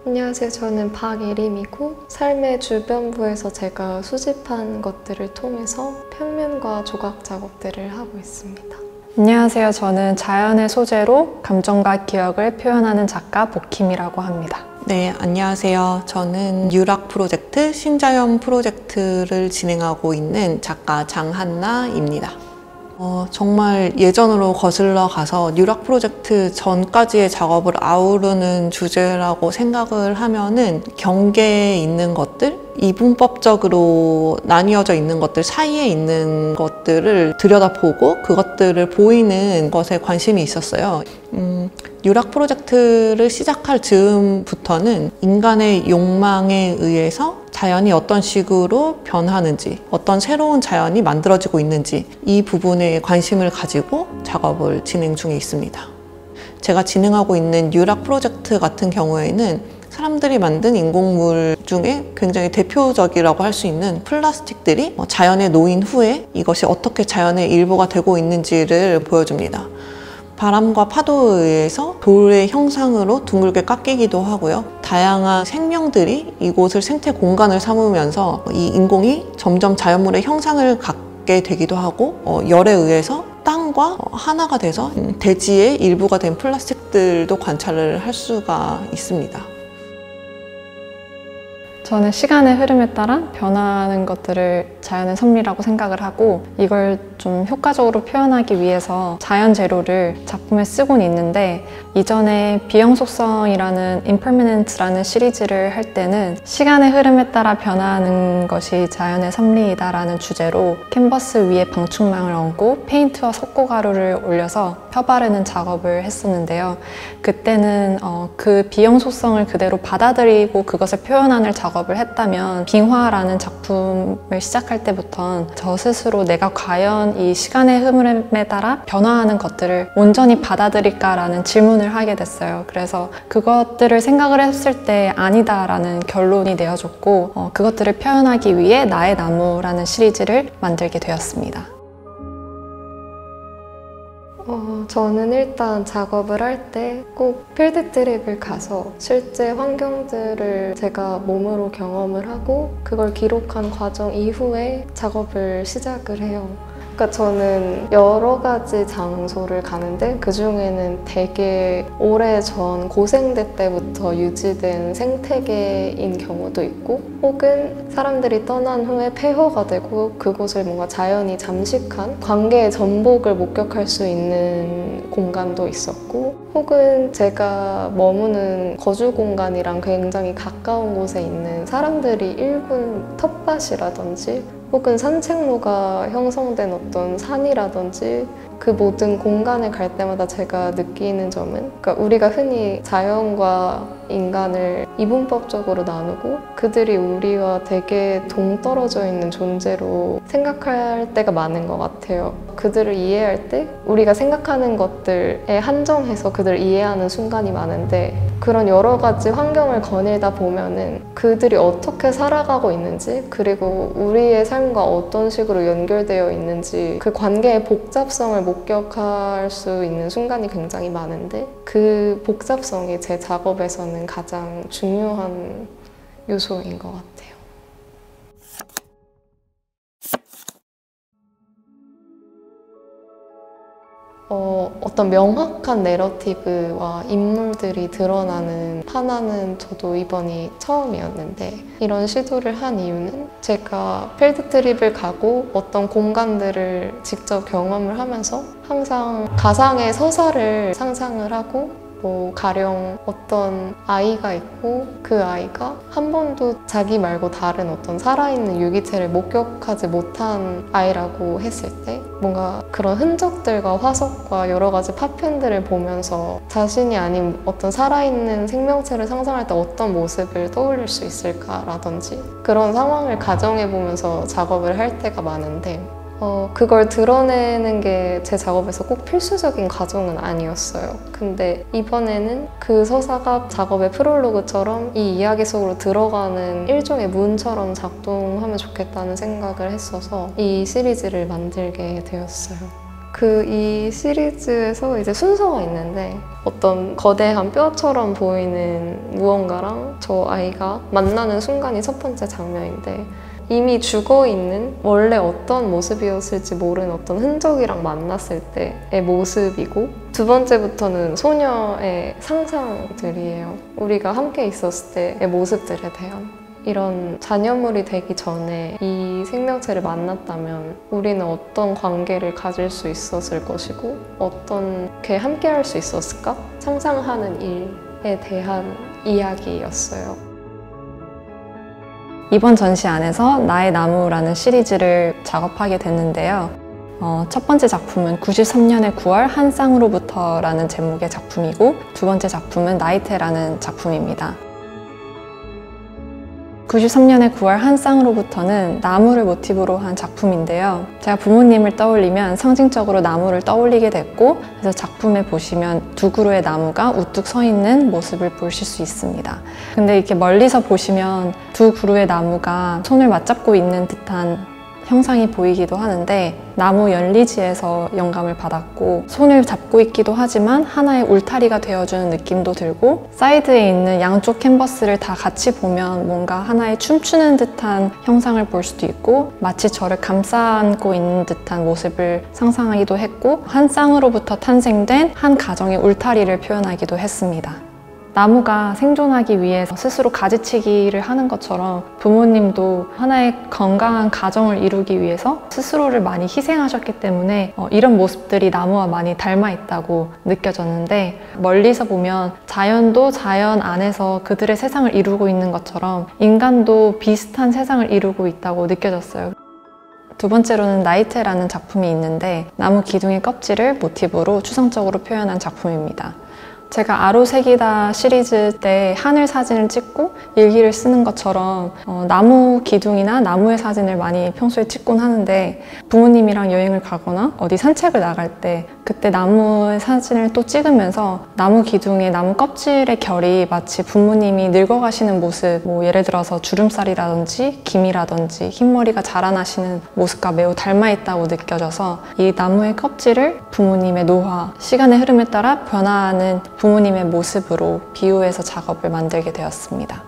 안녕하세요. 저는 박예림이고 삶의 주변부에서 제가 수집한 것들을 통해서 평면과 조각 작업들을 하고 있습니다. 안녕하세요. 저는 자연의 소재로 감정과 기억을 표현하는 작가 복힘이라고 합니다. 네, 안녕하세요. 저는 유락 프로젝트, 신자연 프로젝트를 진행하고 있는 작가 장한나입니다. 정말 예전으로 거슬러 가서 뉴락 프로젝트 전까지의 작업을 아우르는 주제라고 생각을 하면은 경계에 있는 것들, 이분법적으로 나뉘어져 있는 것들 사이에 있는 것들을 들여다보고 그것들을 보이는 것에 관심이 있었어요. 뉴락 프로젝트를 시작할 즈음부터는 인간의 욕망에 의해서 자연이 어떤 식으로 변하는지, 어떤 새로운 자연이 만들어지고 있는지 이 부분에 관심을 가지고 작업을 진행 중에 있습니다. 제가 진행하고 있는 뉴락 프로젝트 같은 경우에는 사람들이 만든 인공물 중에 굉장히 대표적이라고 할 수 있는 플라스틱들이 자연에 놓인 후에 이것이 어떻게 자연의 일부가 되고 있는지를 보여줍니다. 바람과 파도에 의해서 돌의 형상으로 둥글게 깎이기도 하고요. 다양한 생명들이 이곳을 생태 공간을 삼으면서 이 인공이 점점 자연물의 형상을 갖게 되기도 하고 열에 의해서 땅과 하나가 돼서 대지의 일부가 된 플라스틱들도 관찰을 할 수가 있습니다. 저는 시간의 흐름에 따라 변화하는 것들을 자연의 섭리라고 생각을 하고 이걸 좀 효과적으로 표현하기 위해서 자연 재료를 작품에 쓰곤 있는데 이전에 비영속성이라는 Impermanent라는 시리즈를 할 때는 시간의 흐름에 따라 변화하는 것이 자연의 섭리이다라는 주제로 캔버스 위에 방충망을 얹고 페인트와 석고가루를 올려서 펴바르는 작업을 했었는데요. 그때는 그 비영속성을 그대로 받아들이고 그것을 표현하는 작업을 했다면 빙화라는 작품을 시작할 때부터 저 스스로 내가 과연 이 시간의 흐름에 따라 변화하는 것들을 온전히 받아들일까라는 질문을 하게 됐어요. 그래서 그것들을 생각을 했을 때 아니다라는 결론이 내어졌고 그것들을 표현하기 위해 나의 나무라는 시리즈를 만들게 되었습니다. 저는 일단 작업을 할 때 꼭 필드 트립을 가서 실제 환경들을 제가 몸으로 경험을 하고 그걸 기록한 과정 이후에 작업을 시작을 해요. 그러니까 저는 여러 가지 장소를 가는데 그 중에는 되게 오래전 고생대 때부터 유지된 생태계인 경우도 있고 혹은 사람들이 떠난 후에 폐허가 되고 그곳을 뭔가 자연이 잠식한 관계의 전복을 목격할 수 있는 공간도 있었고 혹은 제가 머무는 거주 공간이랑 굉장히 가까운 곳에 있는 사람들이 일군 텃밭이라든지 혹은 산책로가 형성된 어떤 산이라든지 그 모든 공간에 갈 때마다 제가 느끼는 점은 그러니까 우리가 흔히 자연과 인간을 이분법적으로 나누고 그들이 우리와 되게 동떨어져 있는 존재로 생각할 때가 많은 것 같아요. 그들을 이해할 때 우리가 생각하는 것들에 한정해서 그들을 이해하는 순간이 많은데 그런 여러 가지 환경을 거닐다 보면은 그들이 어떻게 살아가고 있는지 그리고 우리의 삶과 어떤 식으로 연결되어 있는지 그 관계의 복잡성을 목격할 수 있는 순간이 굉장히 많은데 그 복잡성이 제 작업에서는 가장 중요한 요소인 것 같아요. 어떤 명확한 내러티브와 인물들이 드러나는 하나는 저도 이번이 처음이었는데 이런 시도를 한 이유는 제가 필드 트립을 가고 어떤 공간들을 직접 경험을 하면서 항상 가상의 서사를 상상을 하고 가령 어떤 아이가 있고 그 아이가 한 번도 자기 말고 다른 어떤 살아있는 유기체를 목격하지 못한 아이라고 했을 때 뭔가 그런 흔적들과 화석과 여러 가지 파편들을 보면서 자신이 아닌 어떤 살아있는 생명체를 상상할 때 어떤 모습을 떠올릴 수 있을까라든지 그런 상황을 가정해보면서 작업을 할 때가 많은데 그걸 드러내는 게 제 작업에서 꼭 필수적인 과정은 아니었어요. 근데 이번에는 그 서사가 작업의 프롤로그처럼 이 이야기 속으로 들어가는 일종의 문처럼 작동하면 좋겠다는 생각을 했어서 이 시리즈를 만들게 되었어요. 이 시리즈에서 이제 순서가 있는데 어떤 거대한 뼈처럼 보이는 무언가랑 저 아이가 만나는 순간이 첫 번째 장면인데 이미 죽어있는 원래 어떤 모습이었을지 모르는 어떤 흔적이랑 만났을 때의 모습이고 두 번째부터는 소녀의 상상들이에요. 우리가 함께 있었을 때의 모습들에 대한 이런 잔여물이 되기 전에 이 생명체를 만났다면 우리는 어떤 관계를 가질 수 있었을 것이고 어떻게 함께 할 수 있었을까? 상상하는 일에 대한 이야기였어요. 이번 전시 안에서 나의 나무라는 시리즈를 작업하게 됐는데요. 첫 번째 작품은 93년의 9월 한 쌍으로부터라는 제목의 작품이고 두 번째 작품은 나이테라는 작품입니다. 93년의 9월 한 쌍으로부터는 나무를 모티브로 한 작품인데요. 제가 부모님을 떠올리면 상징적으로 나무를 떠올리게 됐고 그래서 작품에 보시면 두 그루의 나무가 우뚝 서 있는 모습을 보실 수 있습니다. 근데 이렇게 멀리서 보시면 두 그루의 나무가 손을 맞잡고 있는 듯한 형상이 보이기도 하는데 나무 연리지에서 영감을 받았고 손을 잡고 있기도 하지만 하나의 울타리가 되어주는 느낌도 들고 사이드에 있는 양쪽 캔버스를 다 같이 보면 뭔가 하나의 춤추는 듯한 형상을 볼 수도 있고 마치 저를 감싸안고 있는 듯한 모습을 상상하기도 했고 한 쌍으로부터 탄생된 한 가정의 울타리를 표현하기도 했습니다. 나무가 생존하기 위해서 스스로 가지치기를 하는 것처럼 부모님도 하나의 건강한 가정을 이루기 위해서 스스로를 많이 희생하셨기 때문에 이런 모습들이 나무와 많이 닮아 있다고 느껴졌는데 멀리서 보면 자연도 자연 안에서 그들의 세상을 이루고 있는 것처럼 인간도 비슷한 세상을 이루고 있다고 느껴졌어요. 두 번째로는 나이테라는 작품이 있는데 나무 기둥의 껍질을 모티브로 추상적으로 표현한 작품입니다. 제가 아로색이다 시리즈 때 하늘 사진을 찍고 일기를 쓰는 것처럼 나무 기둥이나 나무의 사진을 많이 평소에 찍곤 하는데 부모님이랑 여행을 가거나 어디 산책을 나갈 때 그때 나무의 사진을 또 찍으면서 나무 기둥의 나무 껍질의 결이 마치 부모님이 늙어가시는 모습, 예를 들어서 주름살이라든지 기미라든지 흰머리가 자라나시는 모습과 매우 닮아 있다고 느껴져서 이 나무의 껍질을 부모님의 노화, 시간의 흐름에 따라 변화하는 부모님의 모습으로 비유해서 작업을 만들게 되었습니다.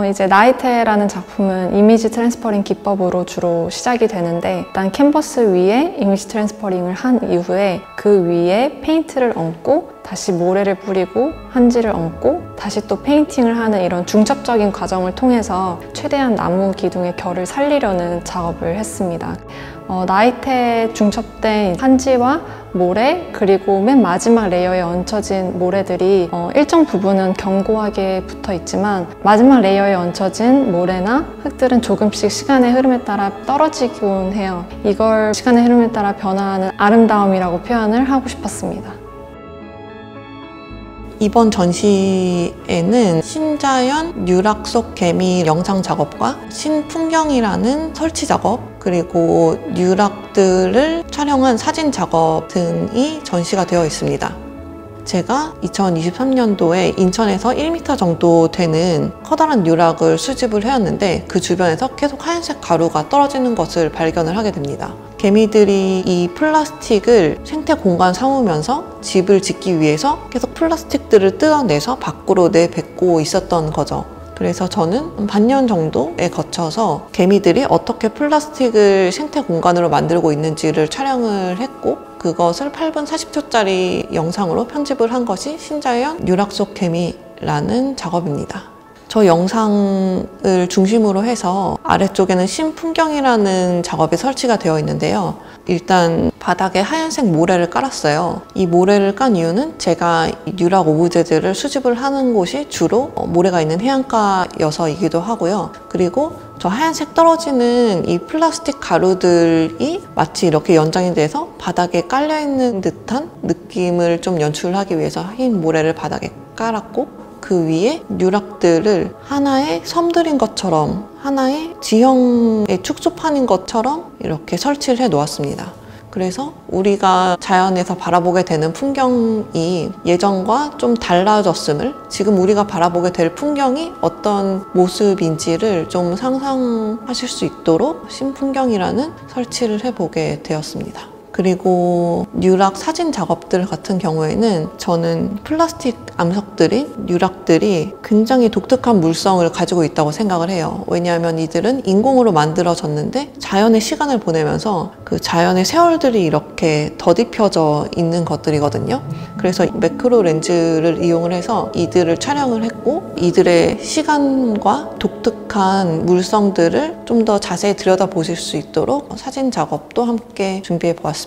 이제 나이테라는 작품은 이미지 트랜스퍼링 기법으로 주로 시작이 되는데 일단 캔버스 위에 이미지 트랜스퍼링을 한 이후에 그 위에 페인트를 얹고 다시 모래를 뿌리고 한지를 얹고 다시 또 페인팅을 하는 이런 중첩적인 과정을 통해서 최대한 나무 기둥의 결을 살리려는 작업을 했습니다. 나이테에 중첩된 한지와 모래 그리고 맨 마지막 레이어에 얹혀진 모래들이 일정 부분은 견고하게 붙어 있지만 마지막 레이어에 얹혀진 모래나 흙들은 조금씩 시간의 흐름에 따라 떨어지곤 해요. 이걸 시간의 흐름에 따라 변화하는 아름다움이라고 표현을 하고 싶었습니다. 이번 전시에는 신자연 유락 속 개미 영상 작업과 신풍경이라는 설치 작업 그리고 유락들을 촬영한 사진 작업 등이 전시가 되어 있습니다. 제가 2023년도에 인천에서 1m 정도 되는 커다란 유락을 수집을 해왔는데 그 주변에서 계속 하얀색 가루가 떨어지는 것을 발견을 하게 됩니다. 개미들이 이 플라스틱을 생태 공간 삼으면서 집을 짓기 위해서 계속 플라스틱들을 뜯어내서 밖으로 내뱉고 있었던 거죠. 그래서 저는 반년 정도에 거쳐서 개미들이 어떻게 플라스틱을 생태 공간으로 만들고 있는지를 촬영을 했고 그것을 8분 40초짜리 영상으로 편집을 한 것이 신자연 유락 속 개미라는 작업입니다. 저 영상을 중심으로 해서 아래쪽에는 신풍경이라는 작업이 설치가 되어 있는데요. 일단 바닥에 하얀색 모래를 깔았어요. 이 모래를 깐 이유는 제가 유락 오브제들을 수집을 하는 곳이 주로 모래가 있는 해안가여서이기도 하고요. 그리고 저 하얀색 떨어지는 이 플라스틱 가루들이 마치 이렇게 연장이 돼서 바닥에 깔려있는 듯한 느낌을 좀 연출하기 위해서 흰 모래를 바닥에 깔았고 그 위에 뉴락들을 하나의 섬들인 것처럼, 하나의 지형의 축소판인 것처럼 이렇게 설치를 해 놓았습니다. 그래서 우리가 자연에서 바라보게 되는 풍경이 예전과 좀 달라졌음을, 지금 우리가 바라보게 될 풍경이 어떤 모습인지를 좀 상상하실 수 있도록 신풍경이라는 설치를 해보게 되었습니다. 그리고 뉴락 사진 작업들 같은 경우에는 저는 플라스틱 암석들인 뉴락들이 굉장히 독특한 물성을 가지고 있다고 생각을 해요. 왜냐하면 이들은 인공으로 만들어졌는데 자연의 시간을 보내면서 그 자연의 세월들이 이렇게 더딥혀져 있는 것들이거든요. 그래서 매크로 렌즈를 이용을 해서 이들을 촬영을 했고, 이들의 시간과 독특한 물성들을 좀 더 자세히 들여다보실 수 있도록 사진 작업도 함께 준비해 보았습니다.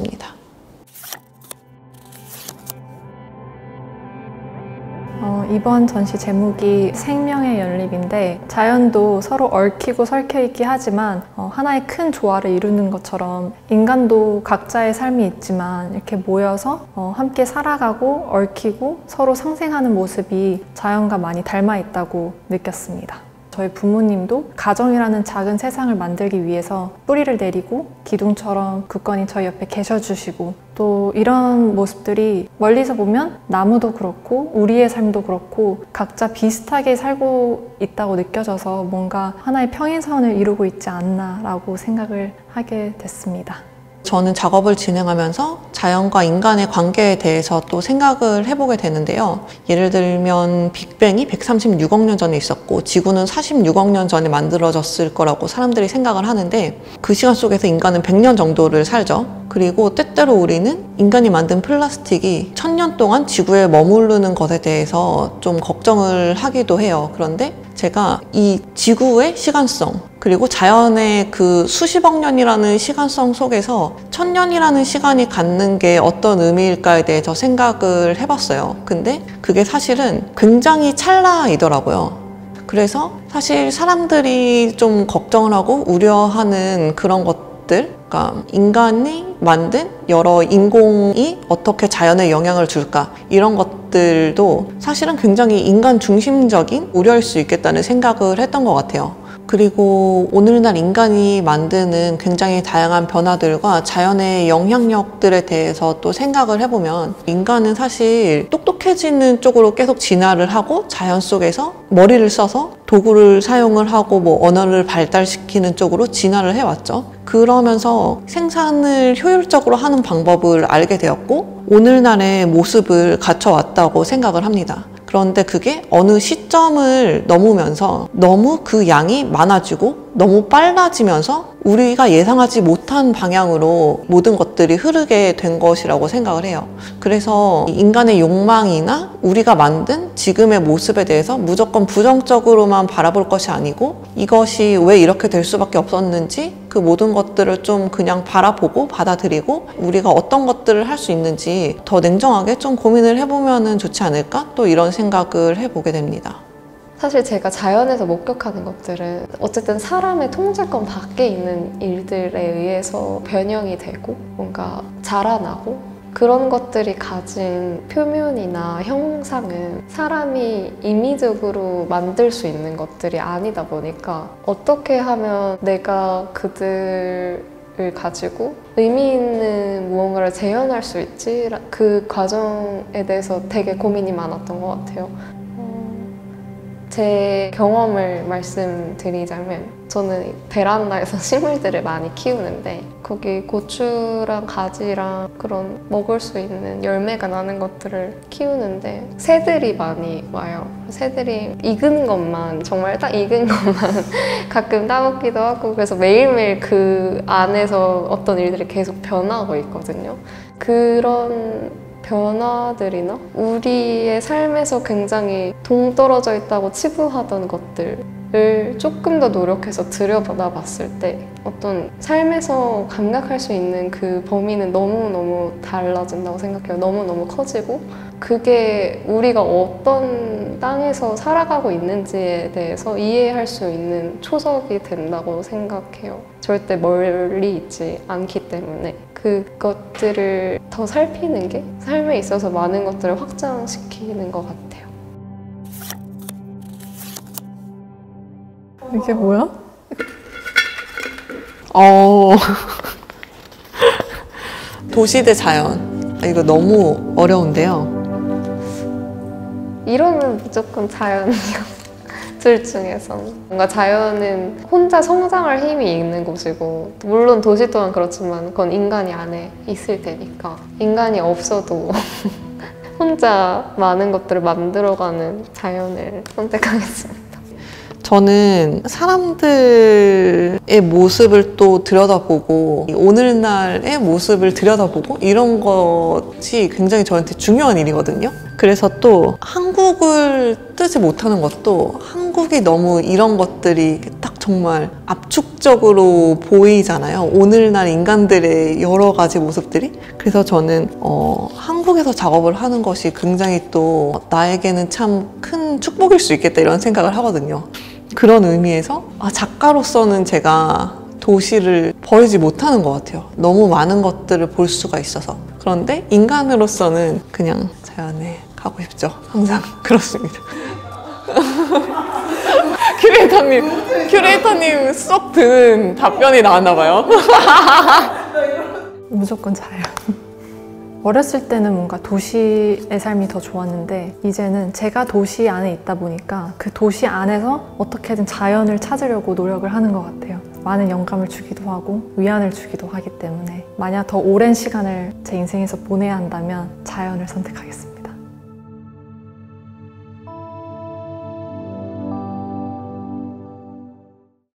이번 전시 제목이 생명의 연립인데, 자연도 서로 얽히고 설켜 있기 하지만 하나의 큰 조화를 이루는 것처럼 인간도 각자의 삶이 있지만 이렇게 모여서 함께 살아가고 얽히고 서로 상생하는 모습이 자연과 많이 닮아 있다고 느꼈습니다. 저희 부모님도 가정이라는 작은 세상을 만들기 위해서 뿌리를 내리고 기둥처럼 굳건히 저희 옆에 계셔주시고, 또 이런 모습들이 멀리서 보면 나무도 그렇고 우리의 삶도 그렇고 각자 비슷하게 살고 있다고 느껴져서 뭔가 하나의 평행선을 이루고 있지 않나라고 생각을 하게 됐습니다. 저는 작업을 진행하면서 자연과 인간의 관계에 대해서 또 생각을 해보게 되는데요. 예를 들면 빅뱅이 136억 년 전에 있었고 지구는 46억 년 전에 만들어졌을 거라고 사람들이 생각을 하는데, 그 시간 속에서 인간은 100년 정도를 살죠. 그리고 때때로 우리는 인간이 만든 플라스틱이 1000년 동안 지구에 머무르는 것에 대해서 좀 걱정을 하기도 해요. 그런데 제가 이 지구의 시간성, 그리고 자연의 그 수십억 년이라는 시간성 속에서 1000년이라는 시간이 갖는 게 어떤 의미일까에 대해서 생각을 해봤어요. 근데 그게 사실은 굉장히 찰나이더라고요. 그래서 사실 사람들이 좀 걱정을 하고 우려하는 그런 것들, 그러니까 인간이 만든 여러 인공이 어떻게 자연에 영향을 줄까, 이런 것들도 사실은 굉장히 인간 중심적인 우려일 수 있겠다는 생각을 했던 것 같아요. 그리고 오늘날 인간이 만드는 굉장히 다양한 변화들과 자연의 영향력들에 대해서 또 생각을 해보면, 인간은 사실 똑똑해지는 쪽으로 계속 진화를 하고 자연 속에서 머리를 써서 도구를 사용을 하고 뭐 언어를 발달시키는 쪽으로 진화를 해왔죠. 그러면서 생산을 효율적으로 하는 방법을 알게 되었고 오늘날의 모습을 갖춰왔다고 생각을 합니다. 그런데 그게 어느 시점을 넘으면서 너무 그 양이 많아지고 너무 빨라지면서 우리가 예상하지 못한 방향으로 모든 것들이 흐르게 된 것이라고 생각을 해요. 그래서 인간의 욕망이나 우리가 만든 지금의 모습에 대해서 무조건 부정적으로만 바라볼 것이 아니고, 이것이 왜 이렇게 될 수밖에 없었는지 그 모든 것들을 좀 그냥 바라보고 받아들이고 우리가 어떤 것들을 할 수 있는지 더 냉정하게 좀 고민을 해보면 좋지 않을까, 또 이런 생각을 해보게 됩니다. 사실 제가 자연에서 목격하는 것들은 어쨌든 사람의 통제권 밖에 있는 일들에 의해서 변형이 되고 뭔가 자라나고, 그런 것들이 가진 표면이나 형상은 사람이 임의적으로 만들 수 있는 것들이 아니다 보니까 어떻게 하면 내가 그들을 가지고 의미 있는 무언가를 재현할 수 있지? 그 과정에 대해서 되게 고민이 많았던 것 같아요. 제 경험을 말씀드리자면, 저는 베란다에서 식물들을 많이 키우는데 거기 고추랑 가지랑 그런 먹을 수 있는 열매가 나는 것들을 키우는데 새들이 많이 와요. 새들이 익은 것만, 정말 딱 익은 것만 가끔 따먹기도 하고, 그래서 매일매일 그 안에서 어떤 일들이 계속 변하고 있거든요. 그런 변화들이나 우리의 삶에서 굉장히 동떨어져 있다고 치부하던 것들을 조금 더 노력해서 들여다봤을 봤을 때 어떤 삶에서 감각할 수 있는 그 범위는 너무너무 달라진다고 생각해요. 너무너무 커지고, 그게 우리가 어떤 땅에서 살아가고 있는지에 대해서 이해할 수 있는 초석이 된다고 생각해요. 절대 멀리 있지 않기 때문에 그것들을 더 살피는 게 삶에 있어서 많은 것들을 확장시키는 것 같아요. 이게 뭐야? 도시 대 자연. 이거 너무 어려운데요. 이러면 무조건 자연이요. 둘 중에서. 뭔가 자연은 혼자 성장할 힘이 있는 곳이고, 물론 도시 또한 그렇지만 그건 인간이 안에 있을 테니까. 인간이 없어도 혼자 많은 것들을 만들어가는 자연을 선택하겠습니다. 저는 사람들의 모습을 또 들여다보고 오늘날의 모습을 들여다보고 이런 것이 굉장히 저한테 중요한 일이거든요. 그래서 또 한국을 뜨지 못하는 것도 한국이 너무 이런 것들이 딱 정말 압축적으로 보이잖아요. 오늘날 인간들의 여러 가지 모습들이. 그래서 저는 한국에서 작업을 하는 것이 굉장히 또 나에게는 참 큰 축복일 수 있겠다 이런 생각을 하거든요. 그런 의미에서 작가로서는 제가 도시를 버리지 못하는 것 같아요. 너무 많은 것들을 볼 수가 있어서. 그런데 인간으로서는 그냥 자연에 가고 싶죠. 항상 그렇습니다. 큐레이터님 쏙 드는 답변이 나왔나 봐요. 무조건 자연. 어렸을 때는 뭔가 도시의 삶이 더 좋았는데 이제는 제가 도시 안에 있다 보니까 그 도시 안에서 어떻게든 자연을 찾으려고 노력을 하는 것 같아요. 많은 영감을 주기도 하고 위안을 주기도 하기 때문에 만약 더 오랜 시간을 제 인생에서 보내야 한다면 자연을 선택하겠습니다.